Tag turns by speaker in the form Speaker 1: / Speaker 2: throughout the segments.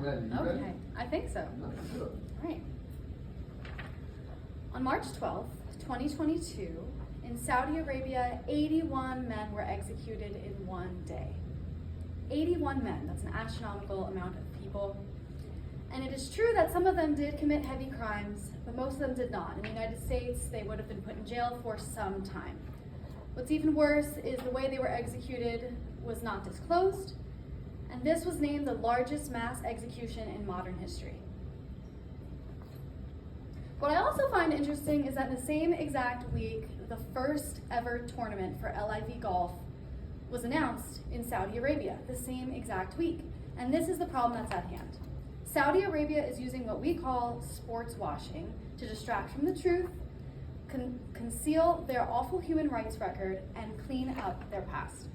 Speaker 1: ready. You
Speaker 2: Okay,
Speaker 1: ready?
Speaker 2: I think so.
Speaker 1: Good.
Speaker 2: All right. On March 12th, 2022, in Saudi Arabia, 81 men were executed in one day. 81 men, that's an astronomical amount of people. And it is true that some of them did commit heavy crimes, but most of them did not. In the United States, they would have been put in jail for some time. What's even worse is the way they were executed was not disclosed, and this was named the largest mass execution in modern history. What I also find interesting is that in the same exact week, the first ever tournament for LIV Golf was announced in Saudi Arabia, the same exact week. And this is the problem that's at hand. Saudi Arabia is using what we call sports washing to distract from the truth, conceal their awful human rights record, and clean up their past.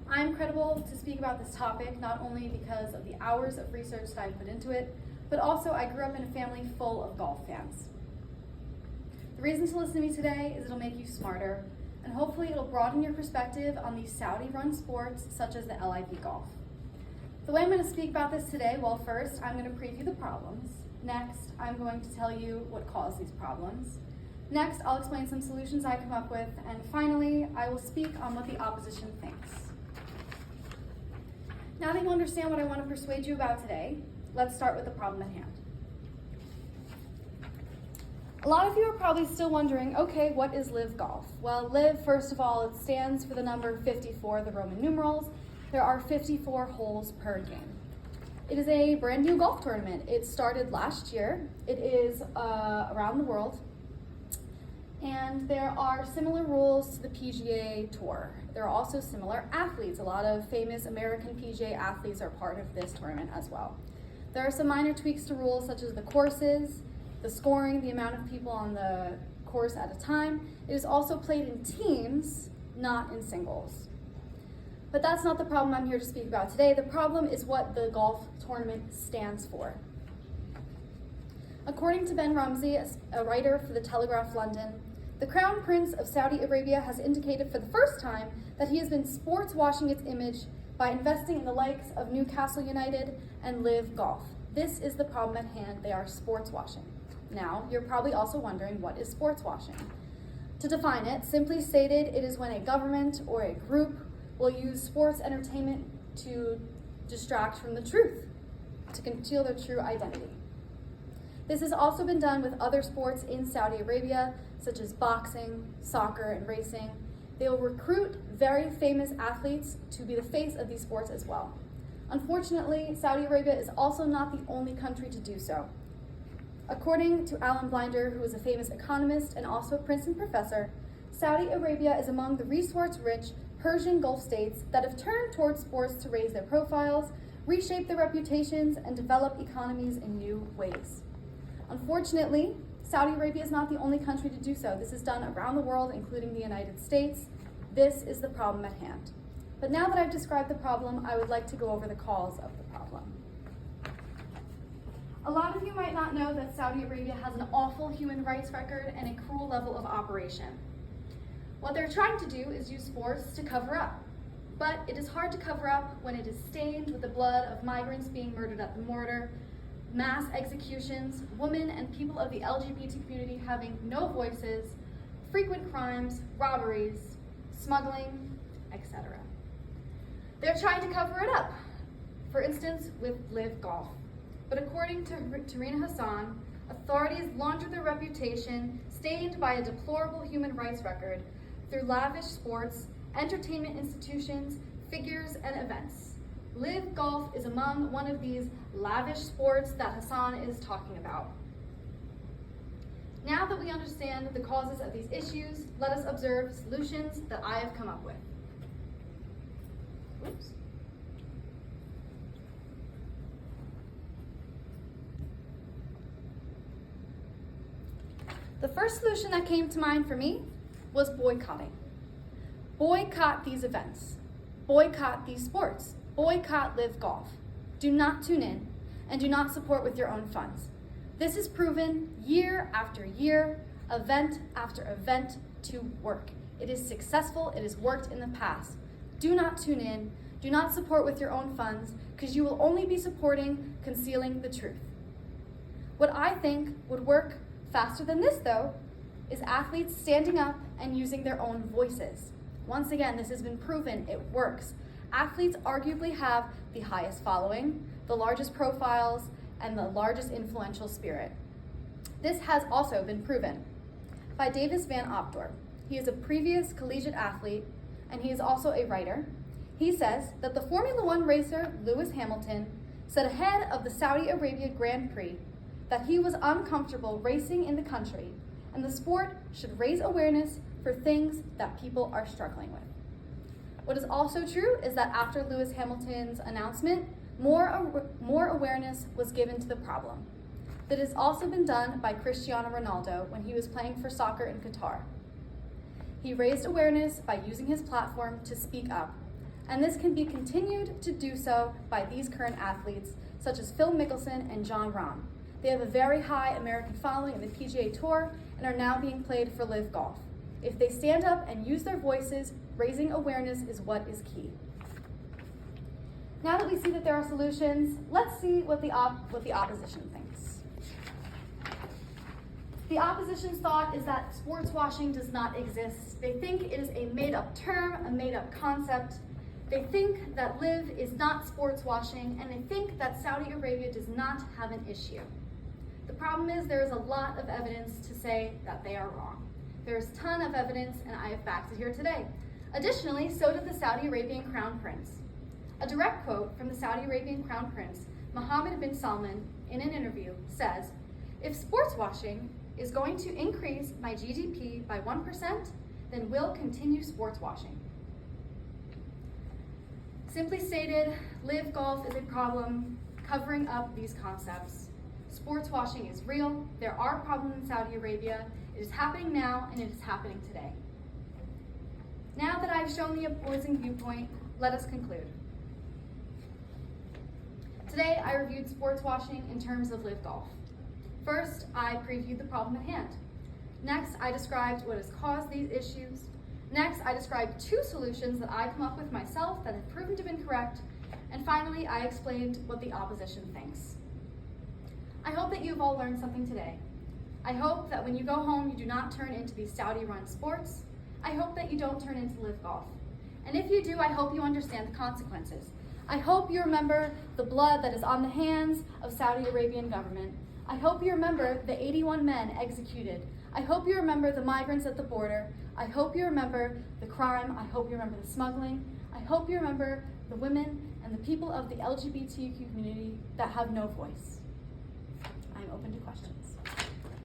Speaker 2: I'm credible to speak about this topic not only because of the hours of research that I put into it, but also I grew up in a family full of golf fans. The reason to listen to me today is it'll make you smarter, and hopefully it'll broaden your perspective on these Saudi-run sports such as the LIV Golf. The way I'm going to speak about this today, well, first I'm going to preview the problems. Next, I'm going to tell you what caused these problems. Next, I'll explain some solutions I come up with, and finally, I will speak on what the opposition thinks. Now that you understand what I want to persuade you about today, let's start with the problem at hand. A lot of you are probably still wondering, okay, what is LIV Golf? Well, LIV, first of all, it stands for the number 54, the Roman numerals. There are 54 holes per game. It is a brand new golf tournament. It started last year. It is around the world. And there are similar rules to the PGA Tour. There are also similar athletes. A lot of famous American PGA athletes are part of this tournament as well. There are some minor tweaks to rules such as the courses, the scoring, the amount of people on the course at a time. It is also played in teams, not in singles. But that's not the problem I'm here to speak about today. The problem is what the golf tournament stands for. According to Ben Rumsey, a writer for the Telegraph London, the Crown Prince of Saudi Arabia has indicated for the first time that he has been sports washing its image by investing in the likes of Newcastle United and LIV Golf. This is the problem at hand. They are sports washing. Now, you're probably also wondering, what is sports washing? To define it, simply stated, it is when a government or a group will use sports entertainment to distract from the truth, to conceal their true identity. This has also been done with other sports in Saudi Arabia, such as boxing, soccer, and racing. They will recruit very famous athletes to be the face of these sports as well. Unfortunately, Saudi Arabia is also not the only country to do so. According to Alan Blinder, who is a famous economist and also a Princeton professor, Saudi Arabia is among the resource-rich Persian Gulf states that have turned towards sports to raise their profiles, reshape their reputations, and develop economies in new ways. Unfortunately, Saudi Arabia is not the only country to do so. This is done around the world, including the United States. This is the problem at hand. But now that I've described the problem, I would like to go over the cause of the problem. A lot of you might not know that Saudi Arabia has an awful human rights record and a cruel level of operation. What they're trying to do is use sports to cover up. But it is hard to cover up when it is stained with the blood of migrants being murdered at the border, mass executions, women and people of the LGBT community having no voices, frequent crimes, robberies, smuggling, etc. They're trying to cover it up, for instance, with LIV Golf. But according to Tarina Hassan, authorities laundered their reputation, stained by a deplorable human rights record, through lavish sports, entertainment institutions, figures, and events. LIV Golf is among one of these lavish sports that Hassan is talking about. Now that we understand the causes of these issues, let us observe solutions that I have come up with. Oops. The first solution that came to mind for me was boycotting. Boycott these events. Boycott these sports. Boycott LIV Golf. Do not tune in and do not support with your own funds. This is proven year after year, event after event to work. It is successful, it has worked in the past. Do not tune in, do not support with your own funds, because you will only be supporting concealing the truth. What I think would work faster than this, though, is athletes standing up and using their own voices. Once again, this has been proven, it works. Athletes arguably have the highest following, the largest profiles, and the largest influential spirit. This has also been proven by Davis Van Opdorp. He is a previous collegiate athlete, and he is also a writer. He says that the Formula One racer Lewis Hamilton said ahead of the Saudi Arabia Grand Prix that he was uncomfortable racing in the country, and the sport should raise awareness for things that people are struggling with. What is also true is that after Lewis Hamilton's announcement, more awareness was given to the problem. That has also been done by Cristiano Ronaldo when he was playing for soccer in Qatar. He raised awareness by using his platform to speak up, and this can be continued to do so by these current athletes, such as Phil Mickelson and Jon Rahm. They have a very high American following in the PGA Tour and are now being played for LIV Golf. If they stand up and use their voices, raising awareness is what is key. Now that we see that there are solutions, let's see what the opposition thinks. The opposition's thought is that sports washing does not exist. They think it is a made-up term, a made-up concept. They think that LIV is not sports washing, and they think that Saudi Arabia does not have an issue. The problem is there is a lot of evidence to say that they are wrong. There is a ton of evidence, and I have facts here today. Additionally, so did the Saudi Arabian Crown Prince. A direct quote from the Saudi Arabian Crown Prince, Mohammed bin Salman, in an interview, says, "If sports washing is going to increase my GDP by 1%, then we'll continue sports washing." Simply stated, LIV Golf is a problem covering up these concepts. Sports washing is real. There are problems in Saudi Arabia. It is happening now, and it is happening today. Now that I've shown the opposing viewpoint, let us conclude. Today, I reviewed sports washing in terms of LIV Golf. First, I previewed the problem at hand. Next, I described what has caused these issues. Next, I described 2 solutions that I come up with myself that have proven to have been correct. And finally, I explained what the opposition thinks. I hope that you've all learned something today. I hope that when you go home, you do not turn into these Saudi-run sports. I hope that you don't turn into LIV Golf. And if you do, I hope you understand the consequences. I hope you remember the blood that is on the hands of Saudi Arabian government. I hope you remember the 81 men executed. I hope you remember the migrants at the border. I hope you remember the crime. I hope you remember the smuggling. I hope you remember the women and the people of the LGBTQ community that have no voice. I'm open to questions.